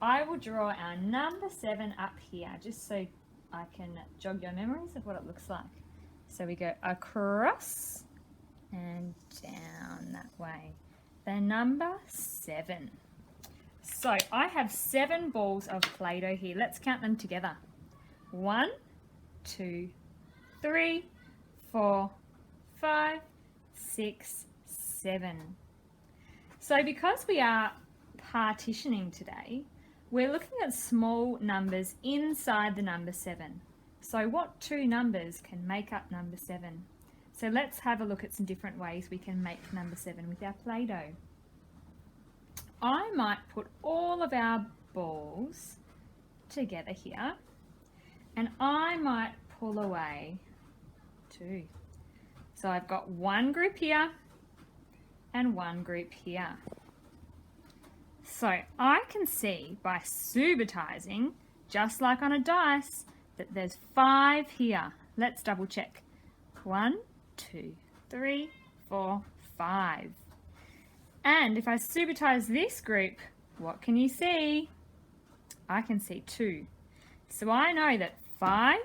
I will draw our number 7 up here just so I can jog your memories of what it looks like. So we go across and down that way. The number 7. So I have 7 balls of Play-Doh here. Let's count them together. 1, 2, 3, 4, 5, 6, 7. So because we are partitioning today, we're looking at small numbers inside the number 7. So what 2 numbers can make up number 7? So let's have a look at some different ways we can make number 7 with our Play-Doh. I might put all of our balls together here, and I might pull away 2. So I've got one group here and one group here. So I can see by subitizing, just like on a dice, that there's 5 here. Let's double check. 1, 2, 3, 4, 5. And if I subitize this group, what can you see? I can see 2. So I know that 5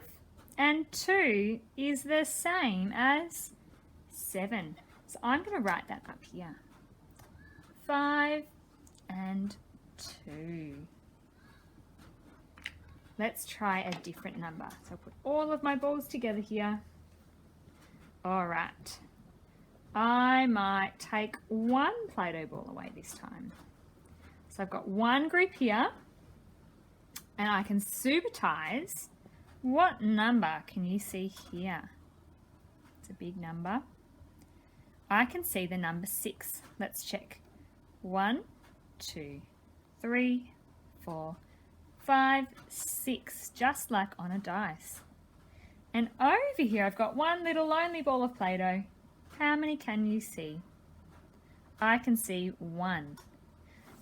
and 2 is the same as 7. So I'm going to write that up here. 5 and 2. Let's try a different number. So I'll put all of my balls together here. All right. I might take one Play-Doh ball away this time. So I've got one group here, and I can subitize. What number can you see here? It's a big number. I can see the number 6. Let's check. 1, 2, 3, 4, 5, 6, just like on a dice. And over here I've got one little lonely ball of Play-Doh. How many can you see? I can see 1.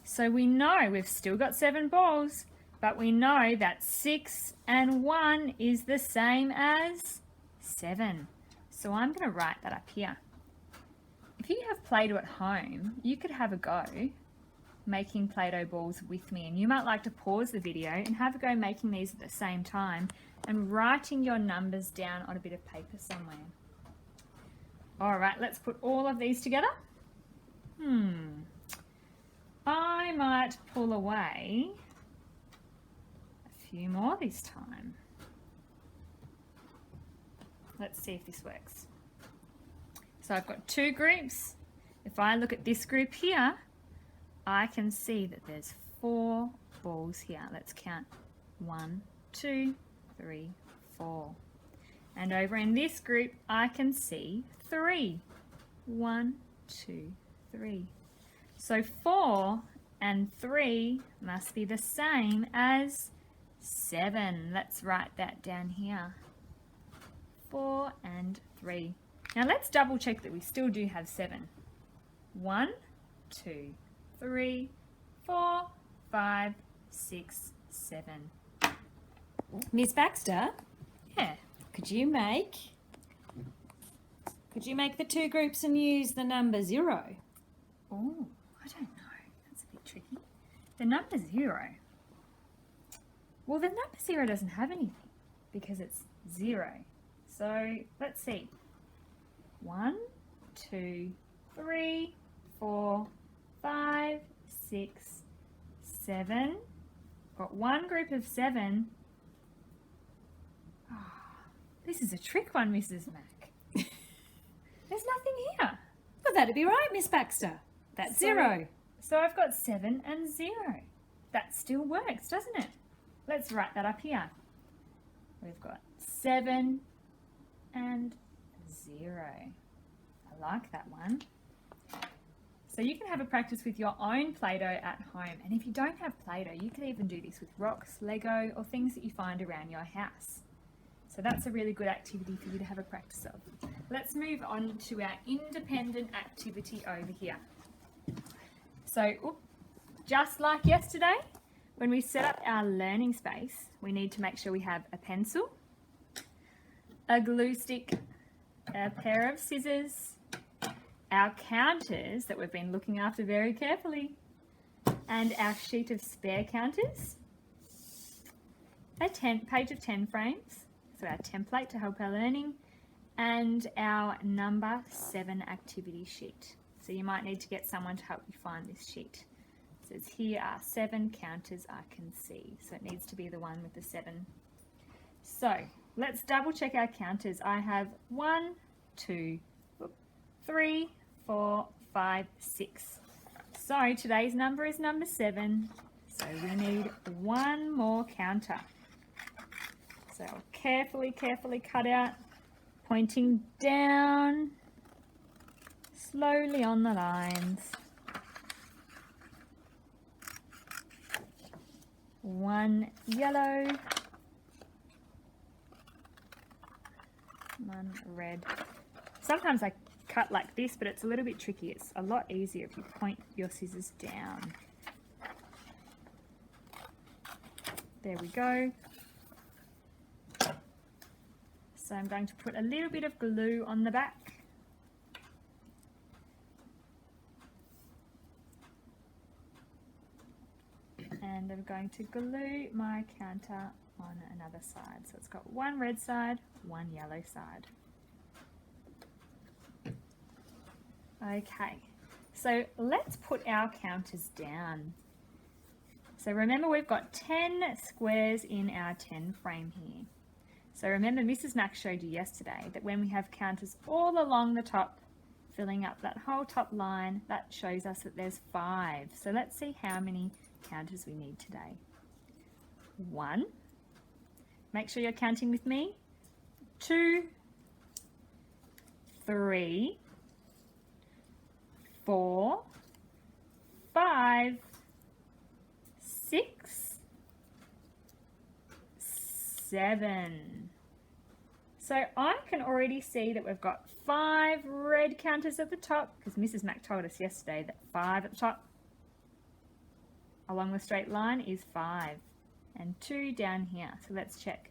So we know we've still got 7 balls, but we know that 6 and 1 is the same as 7. So I'm going to write that up here. If you have Play-Doh at home, you could have a go making Play-Doh balls with me, and you might like to pause the video and have a go making these at the same time and writing your numbers down on a bit of paper somewhere. All right, let's put all of these together. I might pull away a few more this time. Let's see if this works. So I've got 2 groups. If I look at this group here, I can see that there's 4 balls here. Let's count. 1, 2, 3, 4. And over in this group, I can see 3. 1, 2, 3. So 4 and 3 must be the same as 7. Let's write that down here. 4 and 3. Now let's double check that we still do have 7. 1, 2, 3, 4, 5, 6, 7. Miss Baxter? Yeah. Could you make the 2 groups and use the number 0? Oh, I don't know. That's a bit tricky. The number 0. Well, the number 0 doesn't have anything because it's 0. So let's see. 1, 2, 3, 4, 5, 6, 7. Got one group of 7. Oh, this is a trick one, Mrs. Mac. There's nothing here. Well, that'd be right, Miss Baxter. That's 0. So I've got 7 and 0. That still works, doesn't it? Let's write that up here. We've got 7 and 0. I like that one. So you can have a practice with your own Play-Doh at home. And if you don't have Play-Doh, you can even do this with rocks, Lego, or things that you find around your house. So that's a really good activity for you to have a practice of. Let's move on to our independent activity over here. So, just like yesterday, when we set up our learning space, we need to make sure we have a pencil, a glue stick, a pair of scissors, our counters that we've been looking after very carefully, and our sheet of spare counters, a page of 10 frames, so our template to help our learning, and our number 7 activity sheet. So you might need to get someone to help you find this sheet. It says here are 7 counters I can see. So it needs to be the one with the 7. So let's double check our counters. I have 1, 2, 3, 4, 5, 6. So today's number is number 7. So we need one more counter. So I'll carefully cut out, pointing down, slowly on the lines. One yellow, one red. Sometimes I cut like this, but it's a little bit tricky. It's a lot easier if you point your scissors down. There we go. So I'm going to put a little bit of glue on the back. And I'm going to glue my counter on another side. So it's got one red side, one yellow side. Okay, so let's put our counters down. So remember, we've got 10 squares in our 10 frame here. So remember, Mrs. Mack showed you yesterday that when we have counters all along the top, filling up that whole top line, that shows us that there's 5. So let's see how many counters we need today. 1. Make sure you're counting with me. 2, 3, 4, 5, 6, 7. So I can already see that we've got 5 red counters at the top, because Mrs. Mack told us yesterday that 5 at the top along the straight line is 5, and 2 down here. So let's check.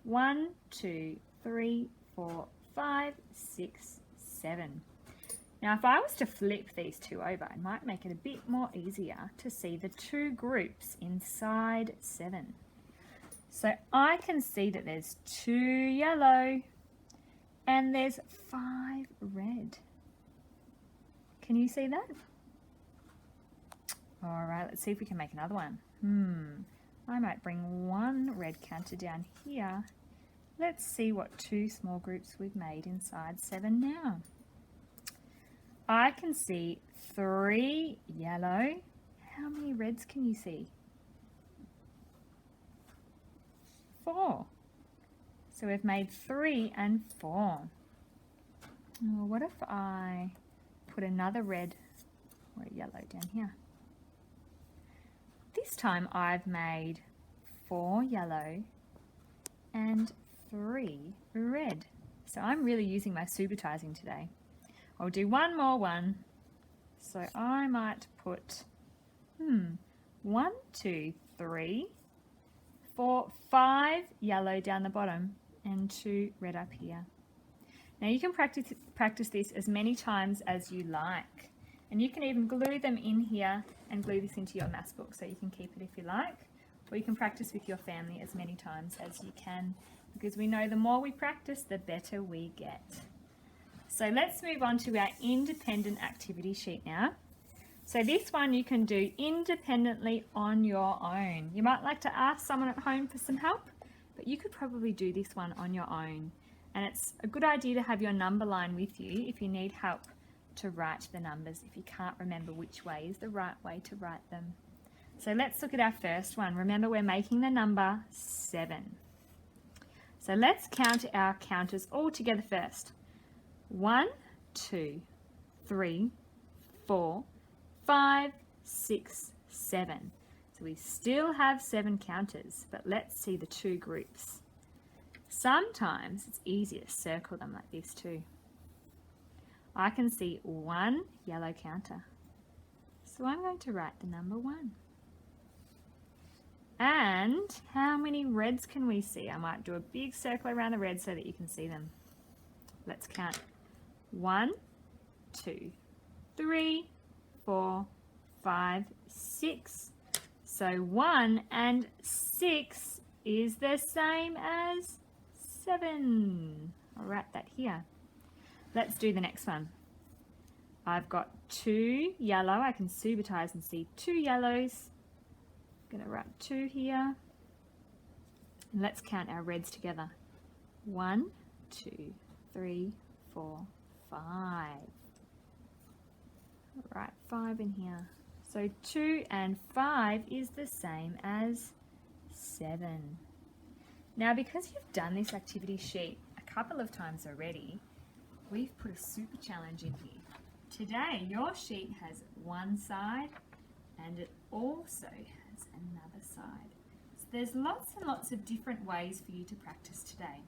1, 2, 3, 4, 5, 6, 7. Now if I was to flip these 2 over, it might make it a bit more easier to see the 2 groups inside 7. So I can see that there's 2 yellow and there's 5 red. Can you see that? All right, let's see if we can make another one. I might bring one red counter down here. Let's see what 2 small groups we've made inside 7 now. I can see 3 yellow. How many reds can you see? 4. So we've made 3 and 4. Well, what if I put another red or a yellow down here? This time I've made 4 yellow and 3 red. So I'm really using my supertizing today. I'll do one more one. So I might put 1, 2, 3, 4, 5 yellow down the bottom and 2 red up here. Now you can practice this as many times as you like, and you can even glue them in here and glue this into your maths book so you can keep it if you like, or you can practice with your family as many times as you can, because we know the more we practice, the better we get. So let's move on to our independent activity sheet now. So this one you can do independently on your own. You might like to ask someone at home for some help, but you could probably do this one on your own. And it's a good idea to have your number line with you if you need help to write the numbers, if you can't remember which way is the right way to write them. So let's look at our first one. Remember, we're making the number 7. So let's count our counters all together first. 1, 2, 3, 4, 5, 6, 7. So we still have 7 counters, but let's see the 2 groups. Sometimes it's easier to circle them like this too. I can see 1 yellow counter, so I'm going to write the number 1. And how many reds can we see? I might do a big circle around the reds so that you can see them. Let's count. 1, 2, 3, 4, 5, 6. So 1 and 6 is the same as 7. I'll write that here. Let's do the next one. I've got 2 yellow. I can subratize and see 2 yellows. I'm going to write 2 here. And let's count our reds together. 1, 2, 3, 4, 5. Right, 5 in here. So 2 and 5 is the same as 7. Now, because you've done this activity sheet a couple of times already, we've put a super challenge in here. Today, your sheet has one side and it also has another side. So there's lots and lots of different ways for you to practice today.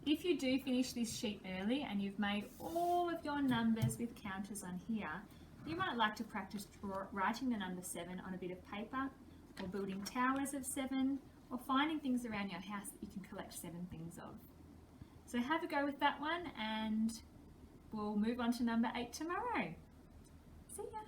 If you do finish this sheet early and you've made all of your numbers with counters on here, you might like to practice writing the number 7 on a bit of paper, or building towers of 7, or finding things around your house that you can collect 7 things of. So have a go with that one, and we'll move on to number 8 tomorrow. See ya!